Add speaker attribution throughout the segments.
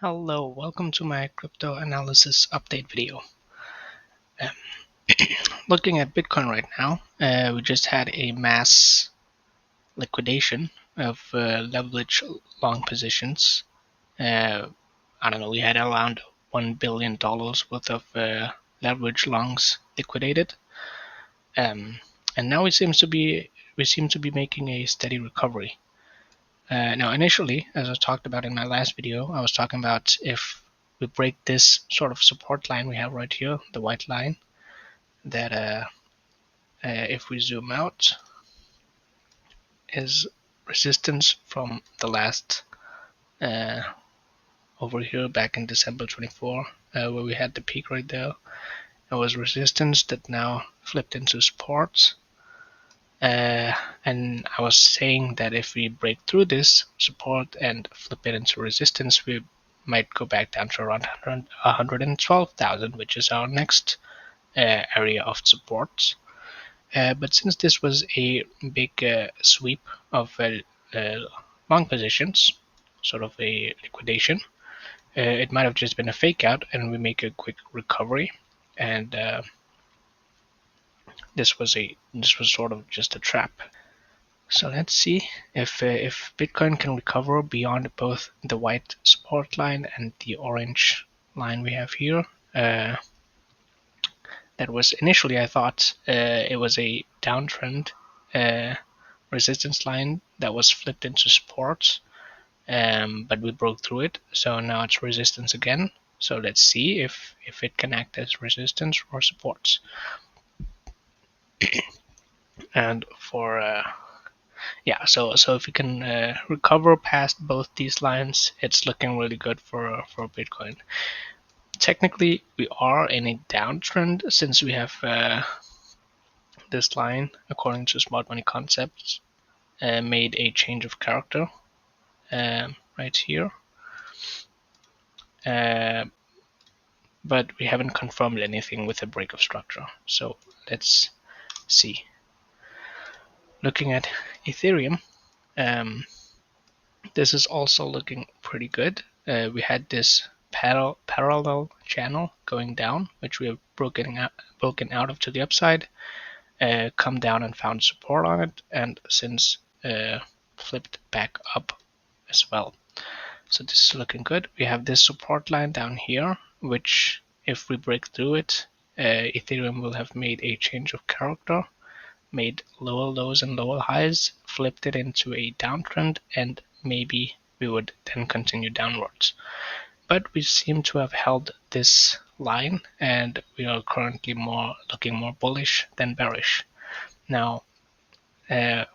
Speaker 1: Hello, welcome to my crypto analysis update video. Um, Looking at Bitcoin right now, we just had a mass liquidation of leverage long positions. I don't know, we had around $1 billion worth of leverage longs liquidated. And now we seem to be making a steady recovery. Now, initially, as I talked about in my last video, I was talking about if we break this sort of support line we have right here, the white line, that if we zoom out, is resistance from the last over here back in December 24, where we had the peak right there. It was resistance that now flipped into support. And I was saying that if we break through this support and flip it into resistance, we might go back down to around 112,000, which is our next area of support. But since this was a big sweep of long positions, sort of a liquidation, it might have just been a fake out and we make a quick recovery. And this was sort of just a trap. So let's see if Bitcoin can recover beyond both the white support line and the orange line we have here. That was initially, I thought it was a downtrend resistance line that was flipped into support, but we broke through it. So now it's resistance again. So let's see if it can act as resistance or support. And for so if we can recover past both these lines, it's looking really good for Bitcoin. Technically, we are in a downtrend since we have this line, according to Smart Money Concepts, made a change of character right here. But we haven't confirmed anything with a break of structure. So let's see. Looking at Ethereum, this is also looking pretty good. We had this parallel channel going down, which we have broken out of to the upside, come down and found support on it, and since flipped back up as well. So this is looking good. We have this support line down here, which if we break through it, Ethereum will have made a change of character, made lower lows and lower highs, flipped it into a downtrend, and maybe we would then continue downwards. But we seem to have held this line, and we are currently looking more bullish than bearish. Now,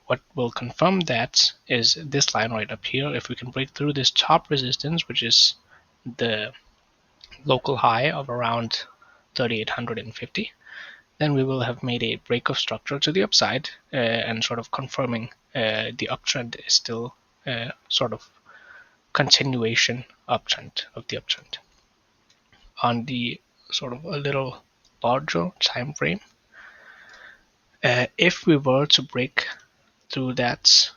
Speaker 1: what will confirm that is this line right up here. If we can break through this top resistance, which is the local high of around 3,850, then we will have made a break of structure to the upside and sort of confirming the uptrend is still sort of continuation uptrend of the uptrend. On the sort of a little larger time frame, if we were to break through that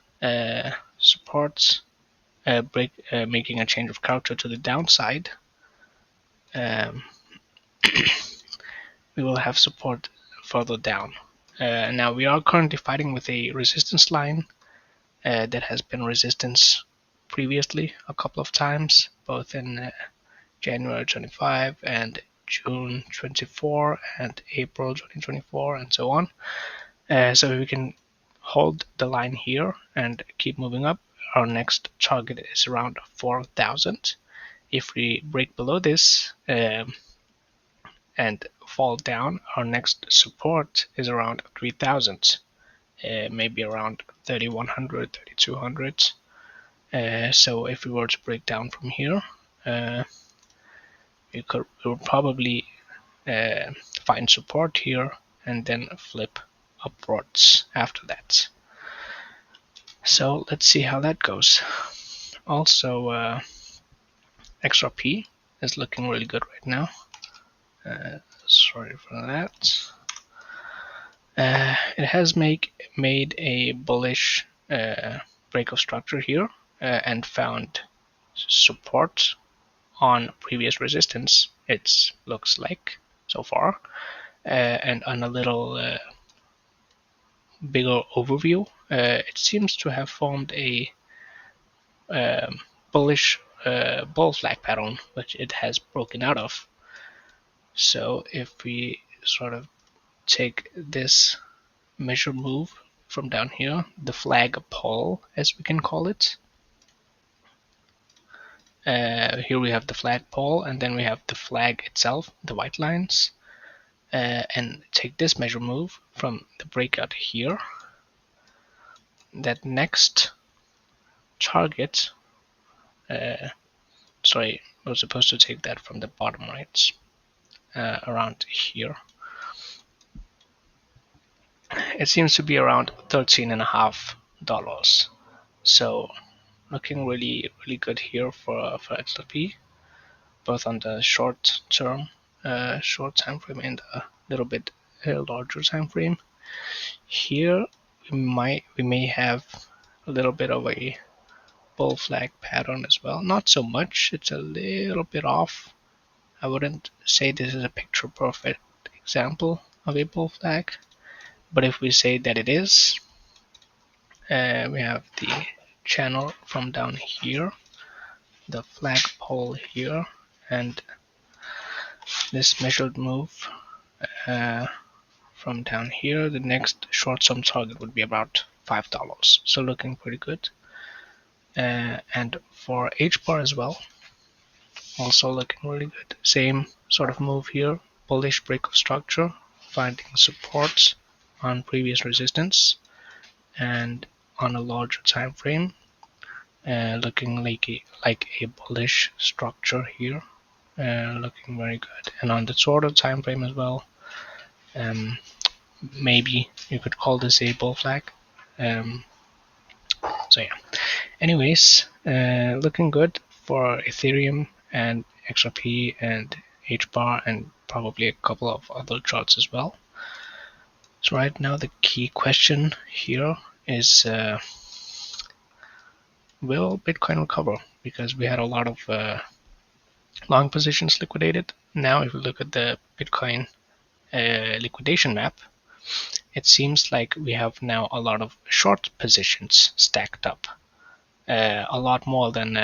Speaker 1: support, making a change of character to the downside, we will have support further down. Now we are currently fighting with a resistance line that has been resistance previously a couple of times, both in January 25 and June 24 and April 2024 and so on. So if we can hold the line here and keep moving up, our next target is around 4,000. If we break below this and fall down, our next support is around 3,000, maybe around 3,100, 3,200. So if we were to break down from here, we would probably find support here and then flip upwards after that. So let's see how that goes. Also, XRP is looking really good right now. Sorry for that. It has made a bullish break of structure here and found support on previous resistance, it looks like so far. And on a little bigger overview, it seems to have formed a um, bullish bull flag pattern, which it has broken out of. So if we sort of take this measure move from down here, the flag pole, as we can call it. Here we have the flag pole, and then we have the flag itself, the white lines. And take this measure move from the breakout here. That next target, sorry, we're supposed to take that from the bottom right, around here. It seems to be around $13.50. So looking really good here for XRP, both on the short term, short time frame, and a little bit larger time frame. Here we may have a little bit of a bull flag pattern as well. Not so much, it's a little bit off. I wouldn't say this is a picture perfect example of a bull flag, but if we say that it is, we have the channel from down here, the flagpole here, and this measured move from down here. The next short sum target would be about $5, so looking pretty good. And for H bar as well, also looking really good. Same sort of move here, bullish break of structure, finding support on previous resistance, and on a larger time frame, looking like a bullish structure here, looking very good. And on the shorter time frame as well, maybe you could call this a bull flag. So yeah. Anyways, looking good for Ethereum and XRP and HBAR and probably a couple of other charts as well. So right now the key question here is, will Bitcoin recover? Because we had a lot of long positions liquidated. Now if we look at the Bitcoin liquidation map, it seems like we have now a lot of short positions stacked up, a lot more than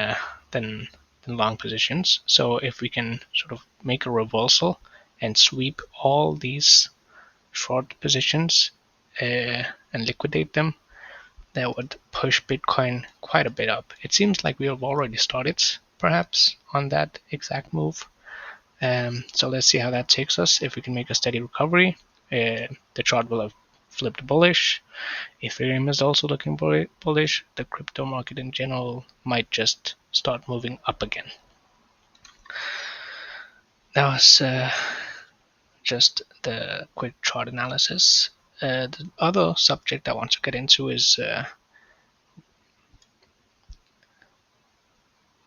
Speaker 1: long positions. So if we can sort of make a reversal and sweep all these short positions and liquidate them, that would push Bitcoin quite a bit up. It seems like we have already started perhaps on that exact move. So let's see how that takes us. If we can make a steady recovery, the chart will have flipped bullish. Ethereum is also looking bullish. The crypto market in general might just start moving up again. That was just the quick chart analysis. The other subject I want to get into is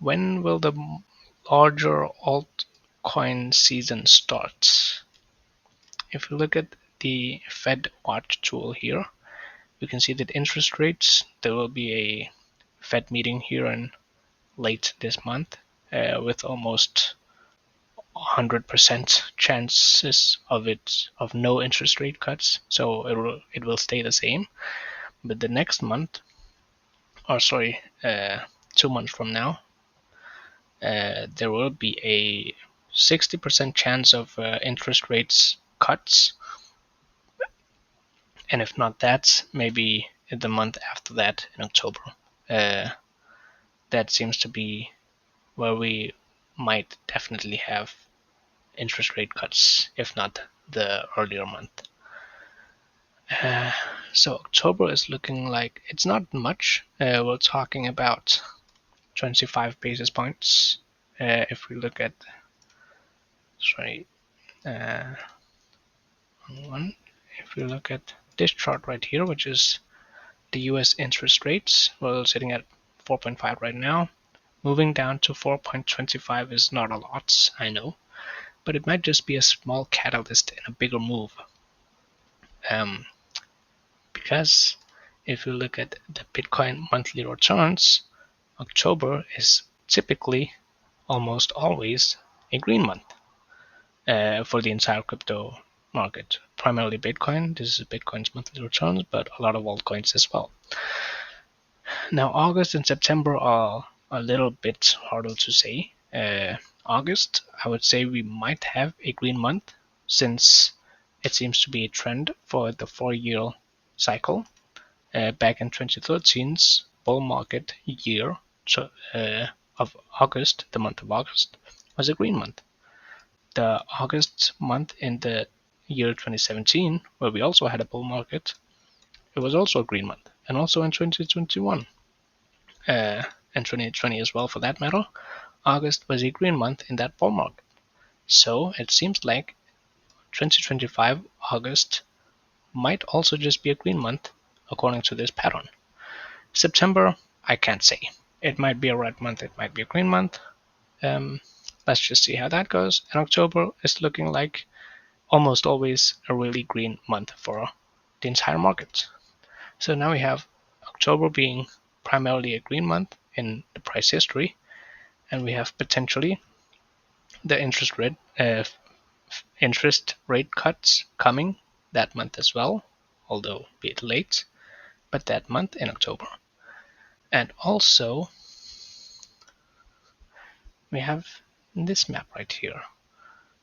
Speaker 1: when will the larger altcoin season start? If you look at the Fed Watch tool here, you can see that interest rates, there will be a Fed meeting here in late this month with almost 100% chances of no interest rate cuts, so it will stay the same. But the next month, or sorry, 2 months from now, there will be a 60% chance of interest rates cuts, and if not that, maybe in the month after that, in October. That seems to be where we might definitely have interest rate cuts, if not the earlier month. So October is looking like it's not much. We're talking about 25 basis points. If we look at, sorry, if we look at this chart right here, which is the US interest rates, we're sitting at 4.5 right now. Moving down to 4.25 is not a lot, I know, but it might just be a small catalyst in a bigger move. Because if you look at the Bitcoin monthly returns, October is typically almost always a green month for the entire crypto market. Primarily Bitcoin. This is Bitcoin's monthly returns, but a lot of altcoins as well. Now, August and September are a little bit harder to say. August, I would say we might have a green month since it seems to be a trend for the 4-year cycle. Back in 2013's bull market year of August, the month of August, was a green month. The August month in the year 2017, where we also had a bull market, it was also a green month. And also in 2021, and 2020 as well for that matter, August was a green month in that bull market. So it seems like 2025 August might also just be a green month according to this pattern. September, I can't say. It might be a red month, it might be a green month. Let's just see how that goes. And October is looking like almost always a really green month for the entire market. So now we have October being primarily a green month in the price history, and we have potentially the interest rate cuts coming that month as well, although be it late, but that month in October. And also we have this map right here,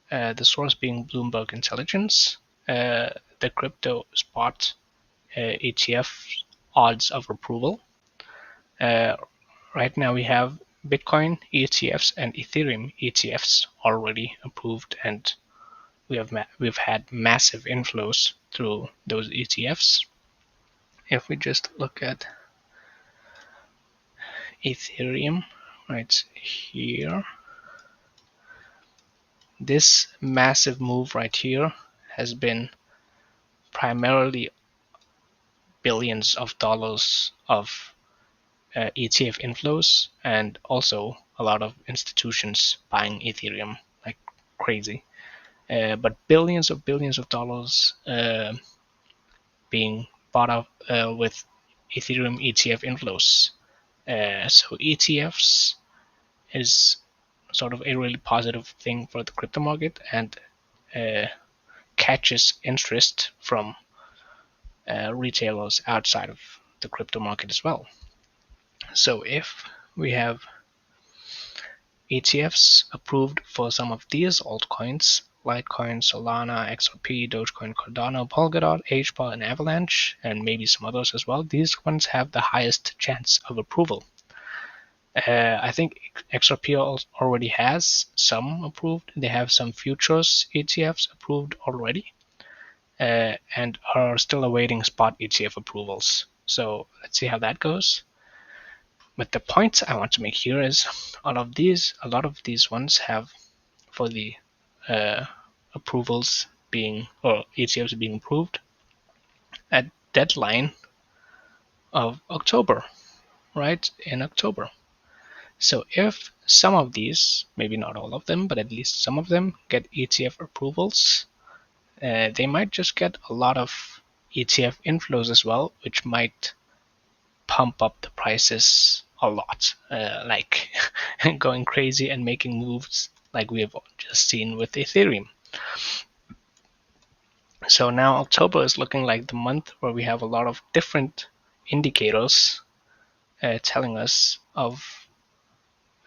Speaker 1: the source being Bloomberg Intelligence, the crypto spot ETF odds of approval. Right now we have Bitcoin ETFs and Ethereum ETFs already approved, and we've had massive inflows through those ETFs. If we just look at Ethereum right here, this massive move right here has been primarily billions of dollars of ETF inflows, and also a lot of institutions buying Ethereum like crazy. But billions of dollars being bought up with Ethereum ETF inflows. So ETFs is sort of a really positive thing for the crypto market, and catches interest from retailers outside of the crypto market as well. So if we have ETFs approved for some of these altcoins, Litecoin, Solana, XRP, Dogecoin, Cardano, Polkadot, HBAR, and Avalanche, and maybe some others as well, these ones have the highest chance of approval. I think XRP already has some approved. They have some futures ETFs approved already, and are still awaiting spot ETF approvals. So let's see how that goes. But the point I want to make here is a lot of these ones have, for the approvals being, or ETFs being approved, a deadline of October, right? In October. So if some of these, maybe not all of them, but at least some of them get ETF approvals, they might just get a lot of ETF inflows as well, which might pump up the prices a lot, like going crazy and making moves like we have just seen with Ethereum. So now October is looking like the month where we have a lot of different indicators telling us of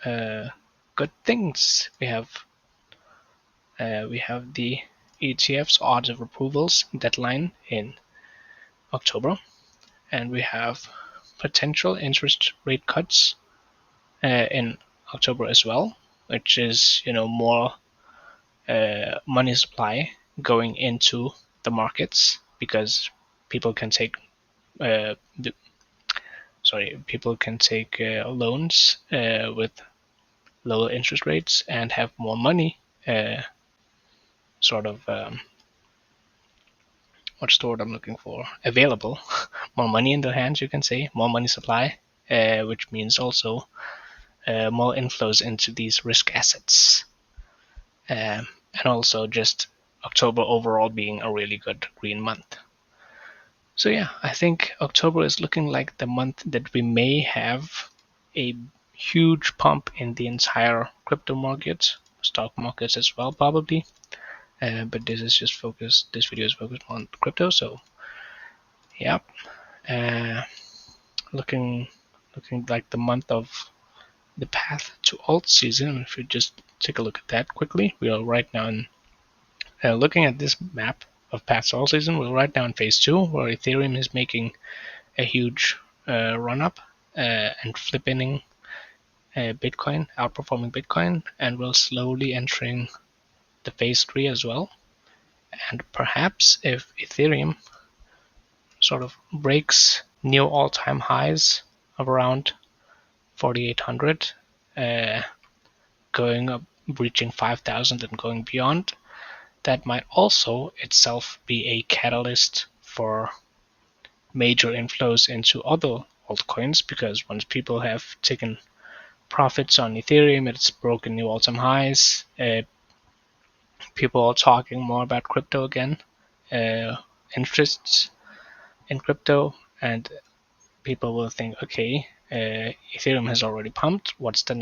Speaker 1: good things. We have the ETF's odds of approvals deadline in October, and we have potential interest rate cuts in October as well, which is more money supply going into the markets, because people can take loans with lower interest rates and have more money what's the word I'm looking for? Available. More money in their hands, you can say. More money supply, which means also more inflows into these risk assets. And also just October overall being a really good green month. So yeah, I think October is looking like the month that we may have a huge pump in the entire crypto market, stock markets as well, probably. But this is just focused. This video is focused on crypto. So, yeah, uh, looking like the month of the path to alt season. If you just take a look at that quickly, we are right now in looking at this map of path to alt season. We're right now in phase 2, where Ethereum is making a huge run up and flipping Bitcoin, outperforming Bitcoin, and we're slowly entering the phase 3 as well. And perhaps if Ethereum sort of breaks new all-time highs of around 4,800, going up, reaching 5,000 and going beyond, that might also itself be a catalyst for major inflows into other altcoins, because once people have taken profits on Ethereum, it's broken new all-time highs. People are talking more about crypto again, interests in crypto, and people will think, okay, Ethereum has already pumped. What's the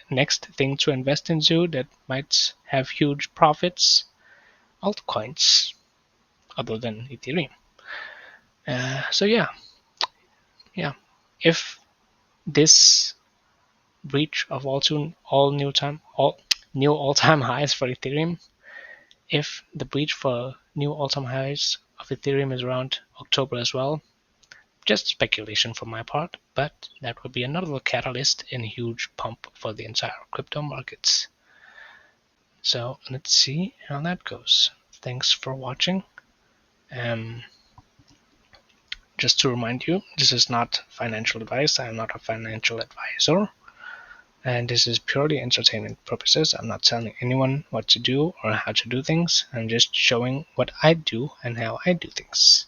Speaker 1: next thing to invest into that might have huge profits? Altcoins, other than Ethereum. So yeah. If this breach of all new all-time highs for Ethereum, if the breach for new all-time highs of Ethereum is around October as well, just speculation from my part, but that would be another catalyst in a huge pump for the entire crypto markets. So let's see how that goes. Thanks for watching. Just to remind you, this is not financial advice. I am not a financial advisor, and this is purely entertainment purposes. I'm not telling anyone what to do or how to do things. I'm just showing what I do and how I do things.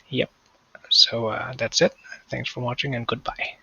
Speaker 1: Yep. So that's it. Thanks for watching, and goodbye.